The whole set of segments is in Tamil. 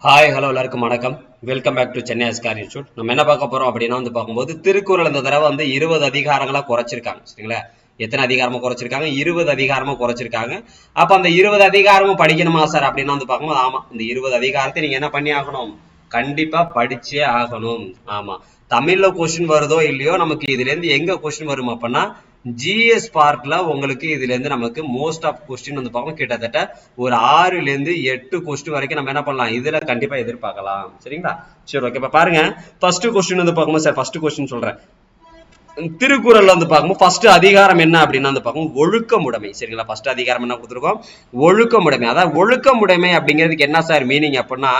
ஹாய் ஹலோ எல்லாருக்கும் வணக்கம். வெல்கம் பேக் டு சென்னை எஸ்கார் இன்ஸ்டியூட். நம்ம என்ன பார்க்க போறோம் அப்படின்னா பார்க்கும்போது திருக்குறள் இந்த தடவை 20 அதிகாரங்களா குறைச்சிருக்காங்க. சரிங்களா? எத்தனை அதிகாரமா குறைச்சிருக்காங்க? 20 அதிகாரமா குறைச்சிருக்காங்க. அப்ப அந்த 20 அதிகாரமும் படிக்கணுமா சார் அப்படின்னா பார்க்கும்போது ஆமா, இந்த 20 அதிகாரத்தை நீங்க என்ன பண்ணி ஆகணும்? கண்டிப்பா படிச்சே ஆகணும். ஆமா, தமிழ்ல கொஸ்டின் வருதோ இல்லையோ, நமக்கு இதுல இருந்து எங்க கொஸ்டின் வரும் அப்படின்னா ஜிஎஸ் பார்ட்ல உங்களுக்கு இதுல இருந்து நமக்கு மோஸ்ட் ஆஃப் கொஸ்டின் பார்க்கணும். கிட்டத்தட்ட ஒரு 6ல இருந்து 8 கொஸ்டின் வரைக்கும் நம்ம என்ன பண்ணலாம், இதுல கண்டிப்பா எதிர்பார்க்கலாம். சரிங்களா? சரி, ஓகே. இப்ப பாருங்க, ஃபர்ஸ்ட் கொஸ்டின் பார்க்கும்போது சார் ஃபர்ஸ்ட் கொஸ்டின் சொல்றேன். திருக்குறள்ல பார்க்கும்போது ஃபர்ஸ்ட் அதிகாரம் என்ன அப்படின்னா பார்க்கும்போது ஒழுக்கமுடைமை. சரிங்களா? ஃபர்ஸ்ட் அதிகாரம் என்ன கொடுத்துருக்கோம்? ஒழுக்கமுடைமை. அதாவது ஒழுக்கமுடைமை அப்படிங்கிறதுக்கு என்ன சார் மீனிங் அப்படின்னா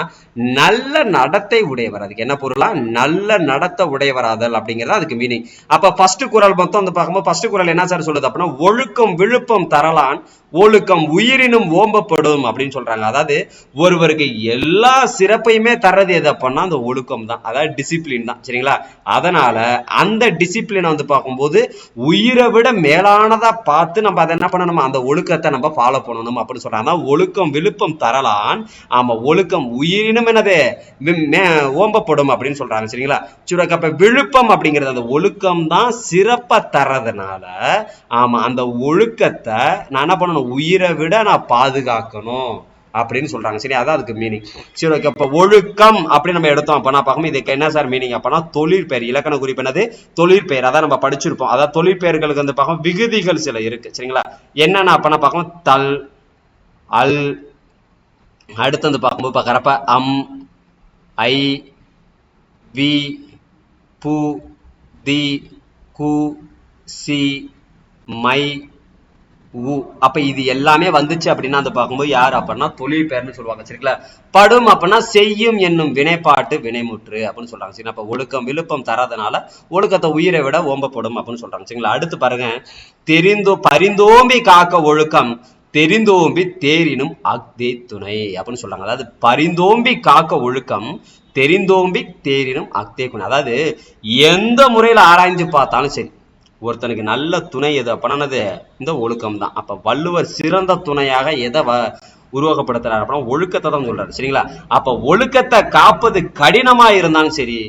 நல்ல நடத்தை உடையவர். அதுக்கு என்ன பொருளா? நல்ல நடத்தை உடையவராதல் அப்படிங்கிறது அதுக்கு மீனிங். அப்ப ஃபர்ஸ்ட் குறள் மொத்தம் பார்க்கும்போது ஃபர்ஸ்ட் குறள் என்ன சார் சொல்லுது அப்படின்னா ஒழுக்கம் விழுப்பம் தரலான் ஒழுக்கம் உயிரினும் ஓம்பப்படும் அப்படின்னு சொல்றாங்க. அதாவது ஒருவருக்கு எல்லா சிறப்பையுமே தர்றது எது அப்படின்னா அந்த ஒழுக்கம் தான், அதாவது டிசிப்ளின் தான். சரிங்களா? அதனால அந்த டிசிப்ளினை பார்க்கும்போது உயிரை விட மேலானதா பார்த்து நம்ம அதை என்ன பண்ணணும், அந்த ஒழுக்கத்தை நம்ம ஃபாலோ பண்ணணும் அப்படின்னு சொல்றாங்க. ஒழுக்கம் விழுப்பம் தரலான், ஆமா, ஒழுக்கம் உயிரினும் என்னது ஓம்பப்படும் அப்படின்னு சொல்றாங்க. சரிங்களா? சரி, அப்ப விழுப்பம் அப்படிங்கிறது அந்த ஒழுக்கம் தான் சிறப்பை தர்றதுனால ஆமா, அந்த ஒழுக்கத்தை நான் என்ன பண்ணணும், உயிரை விட நான் பாதுகாக்கணும் அப்படின்னு சொல்றாங்க. சரி, அதான் அதுக்கு மீனிங். சரி, ஓகே. அப்ப ஒழுக்கம் அப்படின்னு நம்ம எடுத்தோம் அப்ப நான் பார்க்கணும் இதுக்கு என்ன சார் மீனிங் அப்பனா தொழிற்பெயர். இலக்கண குறிப்பு என்னது? தொழிற்பெயர். அதான் நம்ம படிச்சிருப்போம். அதாவது தொழிற்பெயர்களுக்கு பார்க்கணும் விகுதிகள் சில இருக்கு. சரிங்களா? என்னன்னா அப்பனா பார்க்கணும் தல், அல், அடுத்து பார்க்கும்போது பார்க்கறப்ப அம், ஐ, வி, பு, தி, கு, சி, மை, உ. அப்ப இது எல்லாமே வந்துச்சு அப்படின்னா பார்க்கும்போது யார் அப்படின்னா தொழில் பெயர்னு சொல்லுவாங்க. சரிங்களா? படும் அப்படின்னா செய்யும் என்னும் வினைப்பாட்டு வினைமுற்று அப்படின்னு சொல்றாங்க. சரி, அப்ப ஒழுக்கம் விழுப்பம் தராதனால ஒழுக்கத்தை உயிரை விட ஓம்பப்படும் அப்படின்னு சொல்றாங்க. சரிங்களா? அடுத்து பாருங்க, பரிந்தோம்பி காக்க ஒழுக்கம் தெரிந்தோம்பி தேரினும் அக்தே துணை அப்படின்னு சொல்றாங்க. அதாவது பரிந்தோம்பி காக்க ஒழுக்கம் தெரிந்தோம்பி தேரினும் அக்தே துணை. அதாவது எந்த முறையில ஆராய்ந்து பார்த்தாலும் சரி, ஒருத்தனுக்கு நல்ல துணை எது அப்படின்னது இந்த ஒழுக்கம் தான். அப்ப வள்ளுவர் சிறந்த துணையாக எதை உருவாக்கப்படுத்துறாரு அப்படின்னா ஒழுக்கத்தை தான் சொல்றாரு. சரிங்களா? அப்ப ஒழுக்கத்தை காப்பது கடினமா இருந்தாலும் சரி,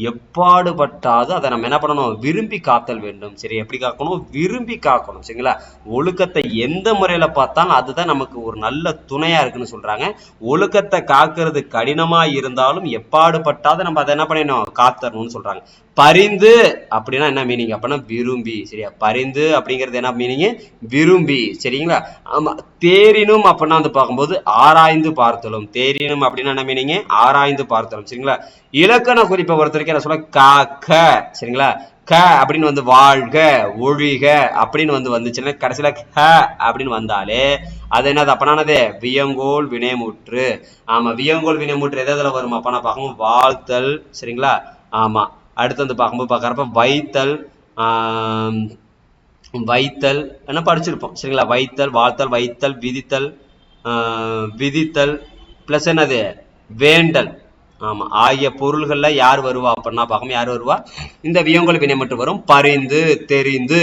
எப்பாடுபட்டாது அதை நம்ம என்ன பண்ணணும், விரும்பி காத்தல் வேண்டும். சரி, எப்படி காக்கணும்? விரும்பி காக்கணும். சரிங்களா? ஒழுக்கத்தை எந்த முறையில பார்த்தாலும் அதுதான் நமக்கு ஒரு நல்ல துணையா இருக்குன்னு சொல்றாங்க. ஒழுக்கத்தை காக்கிறது கடினமா இருந்தாலும் எப்பாடுபட்டாது நம்ம அதை என்ன பண்ணணும், காத்தரணும்னு சொல்றாங்க. பரிந்து அப்படின்னா என்ன மீனிங் அப்படின்னா விரும்பி. சரியா? பரிந்து அப்படிங்கிறது என்ன மீனிங்? விரும்பி. சரிங்களா? ஆமா. தேரினும் அப்படின்னா பார்க்கும்போது ஆராய்ந்து பார்த்தலும். தேரினும் அப்படின்னா என்ன மீனிங்? ஆராய்ந்து பார்த்தலும். சரிங்களா? இலக்கண குறிப்பை பொறுத்த வரைக்கும் என்ன சொல்ல, காக்க. சரிங்களா? க அப்படின்னு வாழ்க ஒழிக அப்படின்னு வந்துச்சுன்னா கடைசியில க அப்படின்னு வந்தாலே அது என்னது அப்பனானது வியங்கோல் வினைமுற்று. ஆமா, வியங்கோல் வினைமுற்று எதுல வரும் அப்பனா பார்க்கும் வாழ்த்தல். சரிங்களா? ஆமா. அடுத்து பார்க்கும்போது பார்க்கறப்ப வைத்தல், வைத்தல் என்ன படிச்சிருப்போம். சரிங்களா? வைத்தல், வாழ்த்தல், வைத்தல், விதித்தல், விதித்தல் பிளஸ் என்னது வேண்டல். ஆமா, ஆகிய பொருள்கள்ல யார் வருவா அப்படின்னா பார்க்கணும், யார் வருவா? இந்த வியங்கோல் வினை மட்டும் வரும். பரிந்து, தெரிந்து,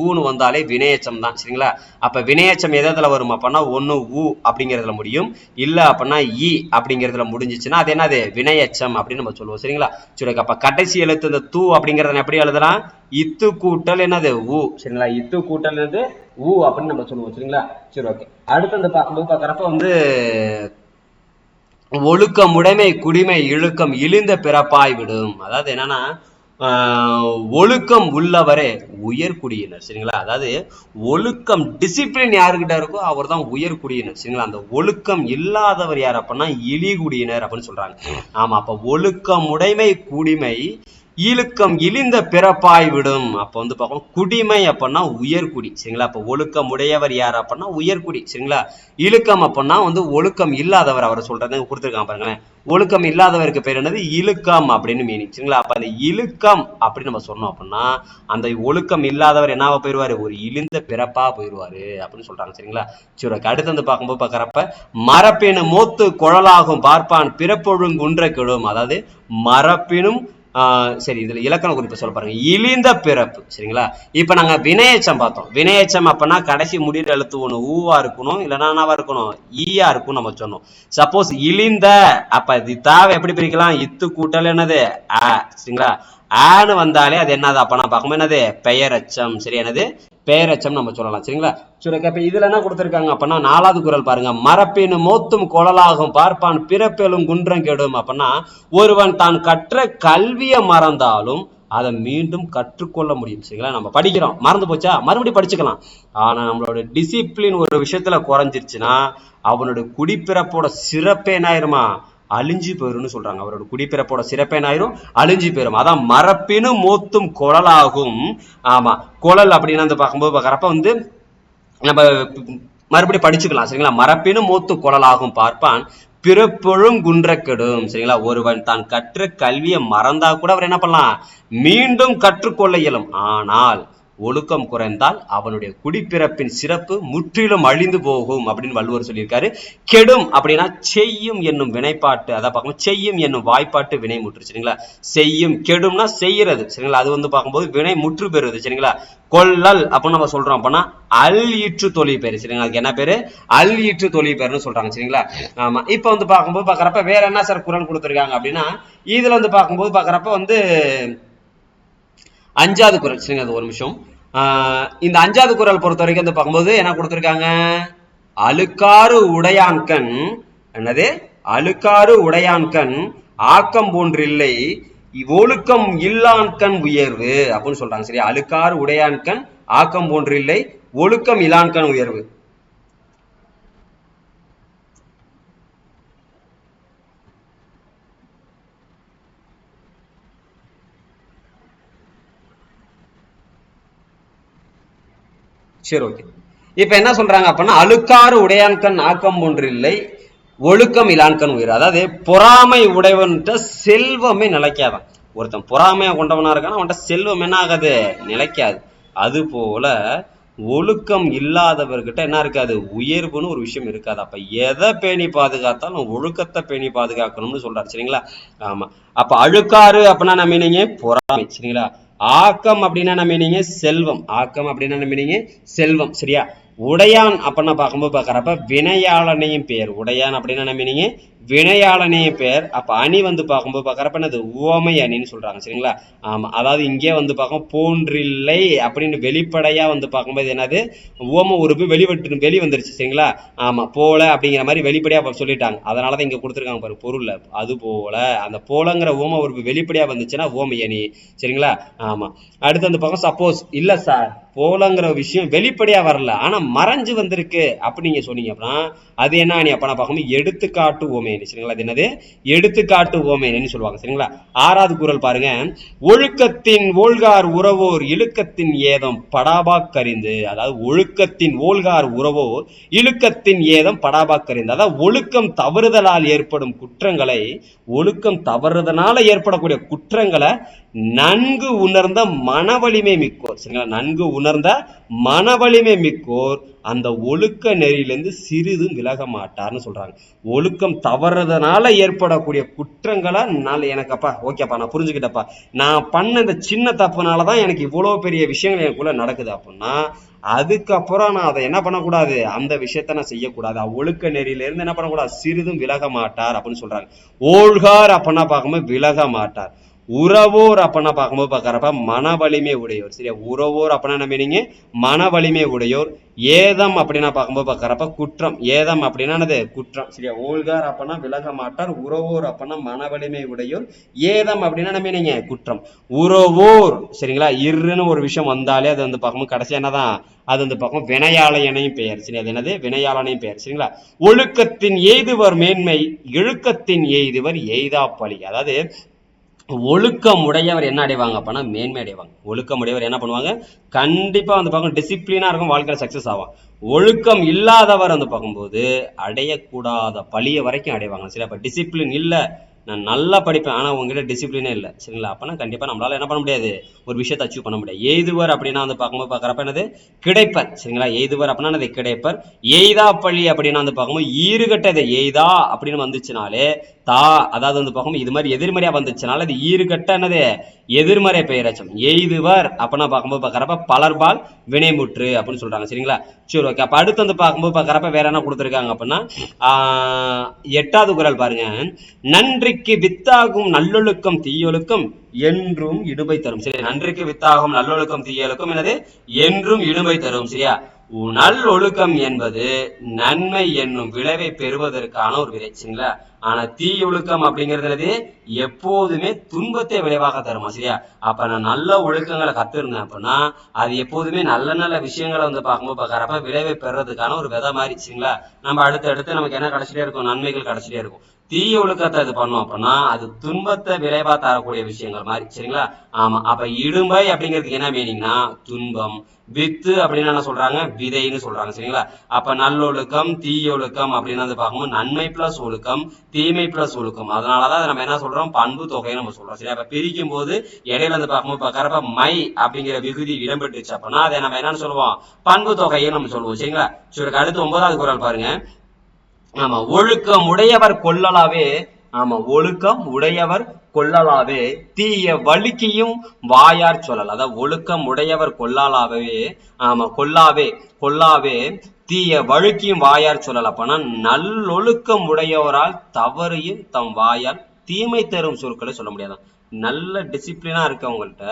ஊன்னு வந்தாலே வினையச்சம் தான். சரிங்களா? அப்ப வினையச்சம் எதுல வரும் அப்படின்னா ஒண்ணு ஊ அப்படிங்கிறதுல முடியும், இல்ல அப்படின்னா இ அப்படிங்கிறதுல முடிஞ்சிச்சுன்னா அது என்னது வினையச்சம் அப்படின்னு நம்ம சொல்லுவோம். சரிங்களா? சரி, அப்ப கடைசி எழுத்து இந்த தூ அப்படிங்கறத எப்படி எழுதலாம்? இத்து கூட்டல் என்னது ஊ. சரிங்களா? இத்து கூட்டல் என்னது ஊ அப்படின்னு நம்ம சொல்லுவோம். சரிங்களா? சரி, ஓகே. அடுத்து பார்க்கும்போது பார்க்கறப்ப ஒழுக்கமுடைமை குடிமை இழுக்கம் இழிந்த பிறப்பாய் விடும். அதாவது என்னன்னா ஒழுக்கம் உள்ளவரே உயர்குடியினர். சரிங்களா? அதாவது ஒழுக்கம் டிசிப்ளின் யாருக்கிட்ட இருக்கோ அவர் தான் உயர்குடியினர். சரிங்களா? அந்த ஒழுக்கம் இல்லாதவர் யார் அப்படின்னா இழிகுடியினர் அப்படின்னு சொல்றாங்க. ஆமா, அப்ப ஒழுக்கம் உடைமை குடிமை இழுக்கம் இழிந்த பிறப்பாய் விடும். அப்ப பார்க்கணும் குடிமை அப்படின்னா உயர்குடி. சரிங்களா? அப்ப ஒழுக்கம் உடையவர் யார் அப்படின்னா உயர்குடி. சரிங்களா? இழுக்கம் அப்படின்னா ஒழுக்கம் இல்லாதவர். அவர் சொல்றது கொடுத்துருக்காங்க பாருங்களேன். ஒழுக்கம் இல்லாதவருக்கு பேர் என்னது? இழுக்கம் அப்படின்னு மீனிங். சரிங்களா? அப்ப அந்த இழுக்கம் அப்படின்னு நம்ம சொன்னோம் அப்படின்னா அந்த ஒழுக்கம் இல்லாதவர் என்னவா போயிருவாரு? ஒரு இழிந்த பிறப்பா போயிருவாரு அப்படின்னு சொல்றாங்க. சரிங்களா? சரி, அடுத்து பார்க்கும்போது பார்க்கறப்ப மரப்பினும் மூத்து குழலாகும் பார்ப்பான் பிறப்பொழுங்குன்ற கெடும். அதாவது மரப்பினும் சரி இதுல இலக்கண குறிப்பு சொல்ல பாருங்க. இழிந்த பிறப்பு. சரிங்களா? இப்ப நாங்க வினையெச்சம் பார்த்தோம். வினையெச்சம் அப்பனா கடைசி முடிகிற எழுத்து ஒண்ணு ஊவா இருக்கணும், இல்லைன்னா என்னவா இருக்கணும், ஈயா இருக்கும் நம்ம சொன்னோம். சப்போஸ் இழிந்த, அப்ப இது தாவை எப்படி பிரிக்கலாம், இத்து கூட்டல் என்னது சரிங்களா, ஆன்னு வந்தாலே அது என்னது அப்ப நான் பார்க்கும்போது என்னது பெயரச்சம். சரி, என்னது பெயரச்சம் நம்ம சொல்லலாம். சரிங்களா? சரி, அப்ப இதுல என்ன கொடுத்திருக்காங்க அப்படின்னா 4வது குறள் பாருங்க. மரப்பின் மோத்தும் குழலாகும் பார்ப்பான் பிறப்பெலும் குன்றம் கெடும். அப்படின்னா ஒருவன் தான் கற்ற கல்வியை மறந்தாலும் அதை மீண்டும் கற்றுக்கொள்ள முடியும். சரிங்களா? நம்ம படிக்கிறோம், மறந்து போச்சா, மறுபடியும் படிச்சுக்கலாம். ஆனா நம்மளோட டிசிப்ளின் ஒரு விஷயத்துல குறைஞ்சிருச்சுன்னா அவனுடைய குடிப்பிறப்போட சிறப்பே என்ன ஆயிருமா, அழிஞ்சு போயிரும்னு சொல்றாங்க. அவரோட குடிப்பிறப்போட சிறப்பே ஆயிரும், அழிஞ்சு போயிரும். அதான் மரப்பினும் மூத்தும் குழலாகும். ஆமா, குழல் அப்படின்னு வந்து பார்க்கும்போது பார்க்கறப்ப வந்து நம்ம மறுபடியும் படிச்சுக்கலாம். சரிங்களா? மரப்பினும் மூத்து குழலாகும் பார்ப்பான் பிறப்பொழும் குன்ற கெடும். சரிங்களா? ஒருவன் தான் கற்ற கல்வியை மறந்தா கூட அவர் என்ன பண்ணலாம், மீண்டும் கற்றுக்கொள்ள இயலும். ஆனால் ஒழுக்கம் குறைந்தால் அவனுடைய குடிப்பிறப்பின் சிறப்பு முற்றிலும் அழிந்து போகும் அப்படின்னு வள்ளுவர் சொல்லியிருக்காரு. கெடும் அப்படின்னா செய்யும் என்னும் வினைப்பாட்டு, அதை பார்க்கணும், செய்யும் என்னும் வாய்ப்பாட்டு வினை முற்று. சரிங்களா? செய்யும், கெடும்னா செய்யறது. சரிங்களா? அது வந்து பார்க்கும்போது வினை முற்று பெறுவது. சரிங்களா? கொள்ளல் அப்படின்னு நம்ம சொல்றோம் அப்படின்னா அல் ஈற்று தொழில் பேரு. சரிங்களா? அதுக்கு என்ன பேரு, அல் ஈற்று தொழில் பேருன்னு சொல்றாங்க. சரிங்களா? ஆமா. இப்ப வந்து பார்க்கும்போது பார்க்கறப்ப வேற என்ன சார் குறள் கொடுத்துருக்காங்க அப்படின்னா, இதுல வந்து பார்க்கும்போது பார்க்கறப்ப வந்து 5வது குறள். சரிங்க, அது ஒரு நிமிஷம். இந்த 5வது குறள் பொறுத்த வரைக்கும் வந்து பார்க்கும்போது என்ன கொடுத்திருக்காங்க, அழுக்காறு உடையான்கண், என்னது அழுக்காறு உடையான்கண் ஆக்கம் போன்றில்லை ஒழுக்கம் இல்லான்கண் உயர்வு அப்படின்னு சொல்றாங்க. சரி, அழுக்காறு உடையான்கண் ஆக்கம் போன்றில்லை ஒழுக்கம் இல்லான்கண் உயர்வு. சரி, ஓகே. இப்ப என்ன சொல்றாங்க அப்படின்னா அழுக்காறு உடையான்கண் ஆக்கம் ஒன்றில்லை ஒழுக்கம் இலான்கண் உயிர். அதாவது பொறாமை உடையவன்கிட்ட செல்வமே நிலைக்காதான். ஒருத்தன் பொறாமையா கொண்டவனா இருக்கான அவன்கிட்ட செல்வம் என்ன ஆகாது, நிலைக்காது. அது போல ஒழுக்கம் இல்லாதவர்கிட்ட என்ன இருக்காது, உயர்வுன்னு ஒரு விஷயம் இருக்காது. அப்ப எதை பேணி பாதுகாத்தாலும் ஒழுக்கத்தை பேணி பாதுகாக்கணும்னு சொல்றாரு. சரிங்களா? ஆமா. அப்ப அழுக்காறு அப்படின்னா நம்ம மீனிங்க பொறாமை. சரிங்களா? ஆக்கம் அப்படின்னா நம்ம மீனிங்க செல்வம். ஆக்கம் அப்படின்னா நம்ம மீனிங்க செல்வம். சரியா? உடையான் அப்படின்னா பார்க்கும்போது பார்க்கறப்ப வினையாளனையும் பெயர். உடையான் அப்படின்னா நம்ம மீனிங்க வினையாளனையும் பெயர். அப்ப அணி வந்து பார்க்கும்போது பார்க்கறப்ப என்னது உவமை அணின்னு சொல்றாங்க. சரிங்களா? ஆமா. அதாவது இங்கே வந்து பார்க்கும் போன்றில்லை அப்படின்னு வெளிப்படையா வந்து பார்க்கும்போது என்னது உவம உறுப்பு வெளி வந்துருச்சு. சரிங்களா? ஆமா, போல அப்படிங்கிற மாதிரி வெளிப்படையா சொல்லிட்டாங்க. அதனாலதான் இங்க கொடுத்துருக்காங்க பாரு பொருள்ல. அது போல அந்த போலங்கிற உவம உறுப்பு வெளிப்படையா வந்துச்சுன்னா உவமை அணி. சரிங்களா? ஆமா. அடுத்து வந்து பார்க்கும் சப்போஸ் இல்ல சார் போலங்கிற விஷயம் வெளிப்படையா வரல ஆனா மறைஞ்சு வந்திருக்கு அப்படி நீங்க சொன்னீங்க அப்படின்னா அது என்ன அணி அப்ப நான் பார்க்கும்போது எடுத்துக்காட்டு ஓமை அணி. சரிங்களா? அது என்னது எடுத்துக்காட்டு ஓமை அணின்னு சொல்லுவாங்க. சரிங்களா? 6வது குறள் பாருங்க. ஒழுக்கத்தின் ஓல்கார் உறவோர் இழுக்கத்தின் ஏதம் படாபாக்கறிந்து. அதாவது ஒழுக்கத்தின் ஓல்கார் உறவோர் இழுக்கத்தின் ஏதம் படாபாக்கறிந்து. அதாவது ஒழுக்கம் தவறுதலால் ஏற்படும் குற்றங்களை, ஒழுக்கம் தவறுதனால ஏற்படக்கூடிய குற்றங்களை நன்கு உணர்ந்த மனவலிமை மிக்கோர். சரிங்களா? நன்கு உணர்ந்த மனவலிமை மிக்கோர் அந்த ஒழுக்க நெறியிலிருந்து சிறிதும் விலக மாட்டார்னு சொல்றாங்க. ஒழுக்கம் தவறுதனால ஏற்படக்கூடிய குற்றங்களை எனக்கு அப்பா ஓகேப்பா நான் புரிஞ்சுக்கிட்டப்பா, நான் பண்ண இந்த சின்ன தப்புனாலதான் எனக்கு இவ்வளவு பெரிய விஷயங்கள் எனக்குள்ள நடக்குது அப்படின்னா அதுக்கப்புறம் நான் அதை என்ன பண்ணக்கூடாது, அந்த விஷயத்த நான் செய்யக்கூடாது. ஒழுக்க நெறியில இருந்து என்ன பண்ணக்கூடாது, சிறிதும் விலக மாட்டார் அப்படின்னு சொல்றாங்க. ஓழ்கார் அப்படின்னா பார்க்கும்போது விலக மாட்டார். உறவோர் அப்படின்னா பார்க்கும்போது பார்க்கறப்ப மன வலிமை உடையோர். சரியா? உறவோர் அப்படின்னா என்ன மீனிங்க, மன வலிமை உடையோர். ஏதம் அப்படின்னா பார்க்கும்போது பார்க்கறப்ப குற்றம். ஏதம் அப்படின்னா என்னது குற்றம். சரியா? ஓழ்கார் அப்படின்னா விலக மாட்டார். உறவோர் அப்படின்னா மன வலிமை உடையோர். ஏதம் அப்படின்னா என்ன மீனிங்க குற்றம். உறவோர். சரிங்களா? இருன்னு ஒரு விஷயம் வந்தாலே அது வந்து பார்க்கும்போது கடைசி என்னதான், அது வந்து பார்க்கும் வினையாளையனையும் பெயர். சரி, அது என்னது வினையாளனையும் பெயர். சரிங்களா? ஒழுக்கத்தின் எய்துவர் மேன்மை இழுக்கத்தின் எய்துவர் எய்தா பழி. அதாவது ஒழுக்கம் உடையவர் என்ன அடைவாங்க அப்படின்னா மேன்மை அடைவாங்க. ஒழுக்கம் உடையவர் என்ன பண்ணுவாங்க, கண்டிப்பா வந்து பார்க்கணும் டிசிப்ளினா இருக்கும், வாழ்க்கையில சக்சஸ் ஆகும். ஒழுக்கம் இல்லாதவர் வந்து பார்க்கும்போது அடையக்கூடாத பழிய வரைக்கும் அடைவாங்க. சரி, அப்ப டிசிப்ளின் இல்ல, நான் நல்லா படிப்பேன் ஆனா உங்ககிட்ட டிசிப்ளினே இல்லை, சரிங்களா? அப்பனா கண்டிப்பா நம்மளால என்ன பண்ண முடியாது, ஒரு விஷயத்தை அச்சீவ் பண்ண முடியாது. எய்துவர் அப்படின்னா வந்து பார்க்கும்போது பார்க்கறப்ப என்னது கிடைப்பர், சரிங்களா? எய்துவர் அப்படின்னா என்னது கிடைப்பர். எய்தா பழி அப்படின்னா வந்து பார்க்கும்போது ஈறுகட்டதை எய்தா அப்படின்னு வந்துச்சுனாலே தா, அதாவது வந்து பார்க்கும்போது இது மாதிரி எதிர்மறையா வந்துச்சுனால அது ஈறுகட்ட என்னது எதிர்மறை பெயரச்சம். எய்துவர் அப்படின்னா பார்க்கும்போது பார்க்கறப்ப பலர்பால் வினைமுற்று அப்படின்னு சொல்றாங்க, சரிங்களா? சரி, ஓகே. அப்ப அடுத்து வந்து பார்க்கும்போது பார்க்கறப்ப வேற என்ன கொடுத்துருக்காங்க அப்படின்னா 8வது குறள் பாருங்க. நன்றிக்கு வித்தாகும் நல்லொழுக்கம் தீயொழுக்கம் என்றும் இடுமை தரும். சரி, நன்றிக்கு வித்தாகும் நல்லொழுக்கம் தீயொழுக்கம் என்னது என்றும் இடுமை தரும், சரியா? நல்லொழுக்கம் என்பது நன்மை என்னும் விளைவை பெறுவதற்கான ஒரு விதை, சரிங்களா? ஆனா தீயொழுக்கம் அப்படிங்கிறது எப்போதுமே துன்பத்தை விளைவாக தருமா, சரியா? அப்ப நான் நல்ல ஒழுக்கங்களை கத்துருந்தேன் அப்படின்னா அது எப்போதுமே நல்ல நல்ல விஷயங்களை வந்து பார்க்கும்போது பார்க்கறப்ப விளைவை பெறதுக்கான ஒரு விதை மாதிரி, சரிங்களா? நம்ம அடுத்து நமக்கு என்ன கிடைச்சிட்டே இருக்கும், நன்மைகள் கிடைச்சிட்டே இருக்கும். தீய ஒழுக்கத்தை இது பண்ணோம் அப்படின்னா அது துன்பத்தை விளைவா தரக்கூடிய விஷயங்கள் மாதிரி, சரிங்களா? ஆமா, அப்ப இடும்பை அப்படிங்கிறதுக்கு என்ன மீனிங்னா துன்பம், வித்து அப்படின்னு என்ன சொல்றாங்க, விதைன்னு சொல்றாங்க, சரிங்களா? அப்ப நல்லொழுக்கம் தீயொழுக்கம் அப்படின்னு வந்து பார்க்கும்போது நன்மை பிளஸ் ஒழுக்கம், தீமை பிளஸ் ஒழுக்கம். அதனாலதான் நம்ம என்ன சொல்றோம், பண்பு தொகைன்னு நம்ம சொல்றோம், சரியா? அப்ப பிரிக்கும் போது இடையில வந்து பார்க்கும்போது பார்க்கறப்ப மை அப்படிங்கிற விகுதி இடம்பெற்றுச்சு அப்படின்னா அதை நம்ம என்னன்னு சொல்லுவோம், பண்பு தொகைன்னு நம்ம சொல்லுவோம், சரிங்களா? சரி, அடுத்து 9வது குறள் பாருங்க. ஆமா, ஒழுக்கம் உடையவர் கொள்ளலாவே, ஆமா, ஒழுக்கம் உடையவர் கொள்ளலாவே தீய வலிக்கையும் வாயார் சொல்லல். அதாவது ஒழுக்கம் உடையவர் கொள்ளலாவே, ஆமா, கொல்லாவே தீய வழுக்கியும் வாயார் சொல்லல். அப்பனா நல்லொழுக்கம் உடையவரால் தவறையும் தம் வாயால் தீமை தரும் சொற்களை சொல்ல முடியாதான். நல்ல டிசிப்ளினா இருக்கவங்கள்ட்ட,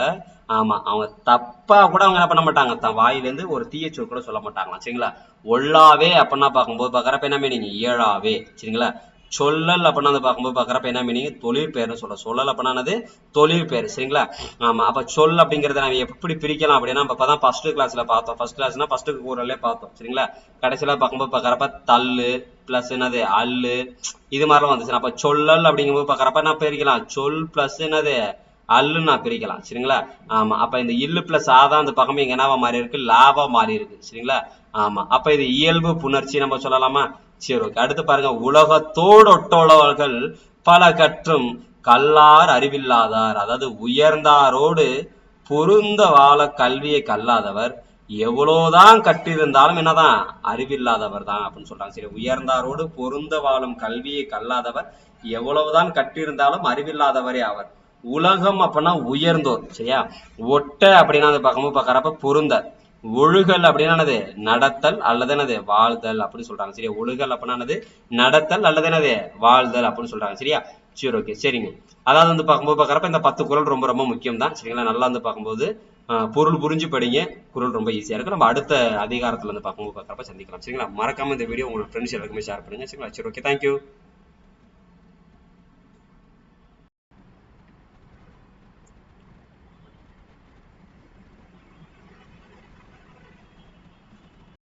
ஆமா, அவங்க தப்பா கூட அவங்க என்ன பண்ண மாட்டாங்க, தன் வாயிலிருந்து ஒரு தீய சொல் கூட சொல்ல மாட்டாங்களாம், சரிங்களா? ஒல்லாவே அப்படின்னா பார்க்கும்போது பார்க்கறப்ப என்ன மீனிங், இயலாவே, சரிங்களா? சொல்லல் அப்படின்னா வந்து பார்க்கும்போது பார்க்கறப்ப என்ன மீனிங், தொழிற்பெயர்னு சொல்ல. சொல்லல் அப்படின்னானது தொழிற்பெயர், சரிங்களா? ஆமா, அப்ப சொல் அப்படிங்கறத நம்ம எப்படி பிரிக்கலாம் அப்படின்னா நம்ம இப்பதான் ஃபர்ஸ்ட் கிளாஸ்ல பார்த்தோம். ஃபர்ஸ்ட் கிளாஸ்னா ஃபர்ஸ்ட் கூறலே பார்த்தோம், சரிங்களா? கடைசியில பார்க்கும்போது பார்க்கறப்ப தள்ளு பிளஸ் என்னது அல்லு, இது மாதிரிலாம் வந்துச்சு. அப்ப சொல்லல் அப்படிங்கும்போது பார்க்கறப்ப என்ன பிரிக்கலாம், சொல் பிளஸ் என்னது அல்லு நான் பிரிக்கலாம், சரிங்களா? ஆமா, அப்ப இந்த இல்லு பிளஸ் ஆதான் அந்த பக்கம் இங்க என்னவா மாறி இருக்கு, லாபா மாறி இருக்கு, சரிங்களா? ஆமா, அப்ப இது இயல்பு புணர்ச்சி நம்ம சொல்லலாமா? சரி, ஓகே. அடுத்து பாருங்க. உலகத்தோடு ஒட்டுள்ளவர்கள் பல கற்றும் கல்லார் அறிவில்லாதார். அதாவது உயர்ந்தாரோடு பொருந்த வாழ கல்வியை கல்லாதவர் எவ்வளவுதான் கற்றிருந்தாலும் என்னதான் அறிவில்லாதவர் தான் அப்படின்னு சொல்றாங்க, சரி? உயர்ந்தாரோடு பொருந்த வாழும் கல்வியை கல்லாதவர் எவ்வளவுதான் கற்றிருந்தாலும் அறிவில்லாதவரே அவர். உலகம் அப்படின்னா உயர்ந்தோர், சரியா? ஒட்ட அப்படின்னா அது பார்க்கும்போது பார்க்கறப்ப பொருந்த. ஒழுகல் அப்படின்னா நடத்தல் அல்லது என்னது வாழ்தல் அப்படின்னு சொல்றாங்க, சரியா? ஒழுகல் அப்படின்னா நடத்தல் அல்லது என்னது வாழ்தல் அப்படின்னு சொல்றாங்க, சரியா? சரி, ஓகே, சரிங்க. அதாவது வந்து பார்க்கும்போது பார்க்கறப்ப இந்த 10 குறள் ரொம்ப ரொம்ப முக்கியம் தான், சரிங்களா? நல்லா வந்து பார்க்கும்போது பொருள் புரிஞ்சு படிங்க, குறள் ரொம்ப ஈஸியா இருக்கு. நம்ம அடுத்த அதிகாரத்துல வந்து பார்க்கும்போது பார்க்கறப்ப சந்திக்கலாம், சரிங்களா? மறக்காம இந்த வீடியோ உங்களோட ஃப்ரெண்ட்ஸ் எல்லாருக்குமே ஷேர் பண்ணுங்க, சரிங்களா? சரி, ஓகே, தேங்க்யூ.